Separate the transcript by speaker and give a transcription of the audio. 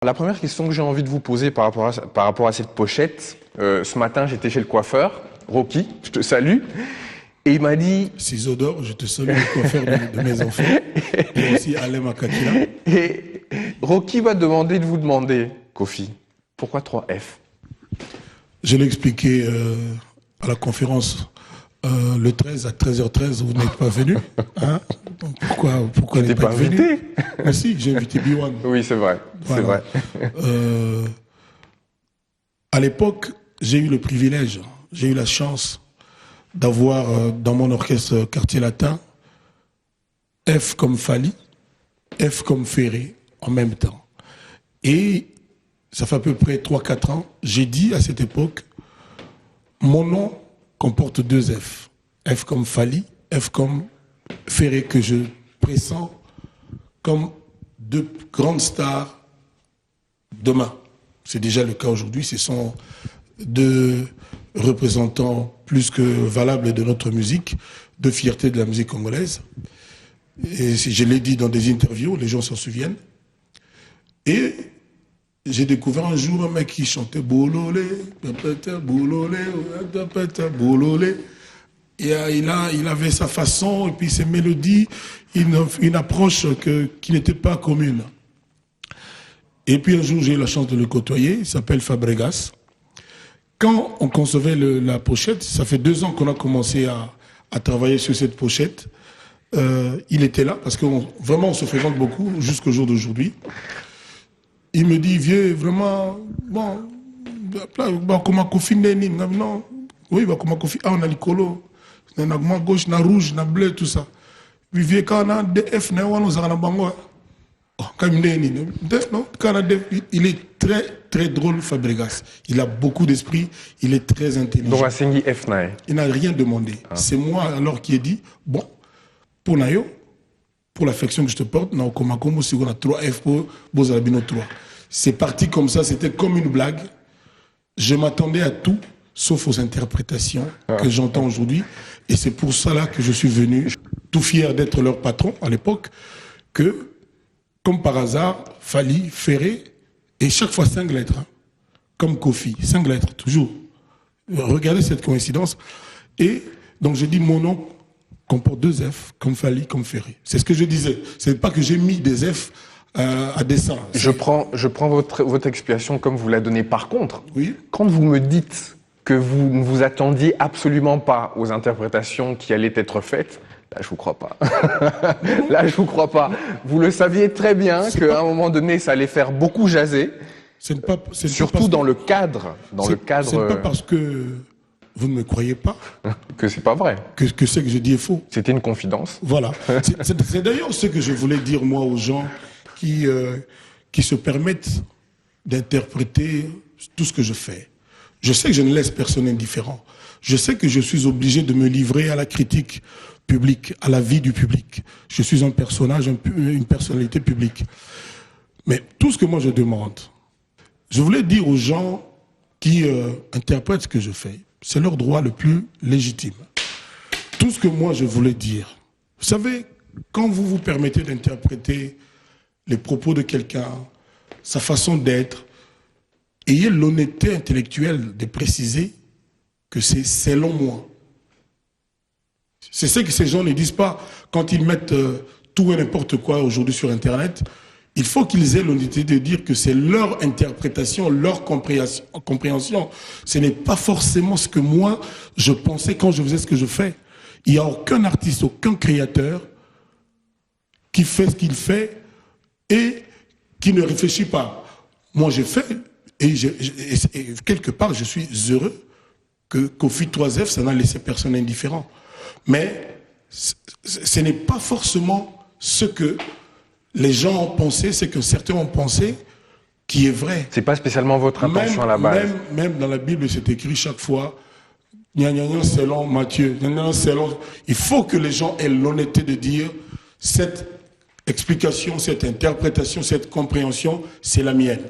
Speaker 1: La première question que j'ai envie de vous poser par rapport à cette pochette, ce matin j'étais chez le coiffeur, Rocky, je te salue, et il m'a dit...
Speaker 2: Ciseaux d'or, je te salue, le coiffeur de mes enfants, et aussi Alain Makakila.
Speaker 1: Et Rocky va demander de vous demander, Kofi, pourquoi 3F?
Speaker 2: Je l'ai expliqué à la conférence le 13 à 13h13, vous n'êtes pas venu. Hein? Pourquoi n'êtes pas venu? Mais si, j'ai invité Biwan.
Speaker 1: Oui, c'est vrai.
Speaker 2: Voilà.
Speaker 1: C'est vrai.
Speaker 2: À l'époque, j'ai eu le privilège, j'ai eu la chance d'avoir dans mon orchestre Quartier Latin F comme Fally, F comme Ferré en même temps. Et ça fait à peu près 3-4 ans, j'ai dit à cette époque, mon nom comporte 2 F. F comme Fally, F comme Ferré, que je pressens comme 2 grandes stars demain. C'est déjà le cas aujourd'hui, ce sont 2 représentants plus que valables de notre musique, de fierté de la musique congolaise. Et je l'ai dit dans des interviews, les gens s'en souviennent. Et j'ai découvert un jour un mec qui chantait Bololé, Bololé, Bololé. Et il avait sa façon et puis ses mélodies, une approche qui n'était pas commune. Et puis un jour, j'ai eu la chance de le côtoyer, il s'appelle Fabregas. Quand on concevait la pochette, ça fait 2 ans qu'on a commencé à travailler sur cette pochette, il était là, parce que vraiment on se fréquente beaucoup jusqu'au jour d'aujourd'hui. Il me dit, vieux, vraiment, bon, comment Kofi non, oui, comment Kofi, on a l'icolo, on a gauche, on a rouge, on a bleu, tout ça. Puis vieux, quand on a DF, on a bango. Il est très, très drôle, Fabregas. Il a beaucoup d'esprit, il est très intelligent.
Speaker 1: Donc, Asengi F9.
Speaker 2: Il n'a rien demandé. Ah. C'est moi alors qui ai dit, bon, pour Nayo, pour l'affection que je te porte, on a 3F pour Bozalabino 3. C'est parti comme ça, c'était comme une blague. Je m'attendais à tout, sauf aux interprétations que j'entends aujourd'hui. Et c'est pour ça que je suis venu, tout fier d'être leur patron à l'époque, que, comme par hasard, Fally, Ferré, et chaque fois 5 lettres, hein, comme Kofi, 5 lettres, toujours. Regardez cette coïncidence. Et donc j'ai dit mon nom comporte 2 F, comme Fally, comme Ferré. C'est ce que je disais. C'est pas que j'ai mis des F à dessein.
Speaker 1: Je prends votre explication comme vous la donnez. Par contre,
Speaker 2: oui,
Speaker 1: quand vous me dites que vous ne vous attendiez absolument pas aux interprétations qui allaient être faites, là, je vous crois pas. Là, je vous crois pas. Vous le saviez très bien qu'à un moment donné, ça allait faire beaucoup jaser. Surtout dans le cadre.
Speaker 2: C'est pas parce que vous ne me croyez pas
Speaker 1: que c'est pas vrai.
Speaker 2: Que ce que je dis est faux.
Speaker 1: C'était une confidence.
Speaker 2: Voilà. C'est d'ailleurs ce que je voulais dire, moi, aux gens qui se permettent d'interpréter tout ce que je fais. Je sais que je ne laisse personne indifférent. Je sais que je suis obligé de me livrer à la critique publique, à la vie du public. Je suis un personnage, une personnalité publique. Mais tout ce que moi je demande, je voulais dire aux gens qui interprètent ce que je fais, c'est leur droit le plus légitime. Tout ce que moi je voulais dire, vous savez, quand vous vous permettez d'interpréter les propos de quelqu'un, sa façon d'être, ayez l'honnêteté intellectuelle de préciser que c'est selon moi. C'est ce que ces gens ne disent pas quand ils mettent tout et n'importe quoi aujourd'hui sur Internet. Il faut qu'ils aient l'honnêteté de dire que c'est leur interprétation, leur compréhension. Ce n'est pas forcément ce que moi, je pensais quand je faisais ce que je fais. Il n'y a aucun artiste, aucun créateur qui fait ce qu'il fait et qui ne réfléchit pas. Moi, j'ai fait et quelque part, je suis heureux que Kofi 3F, ça n'a laissé personne indifférent. Mais ce n'est pas forcément ce que les gens ont pensé, c'est que certains ont pensé qui est vrai.
Speaker 1: C'est pas spécialement votre intention à la base.
Speaker 2: Même dans la Bible, c'est écrit chaque fois, selon Matthieu, selon... Il faut que les gens aient l'honnêteté de dire cette explication, cette interprétation, cette compréhension, c'est la mienne.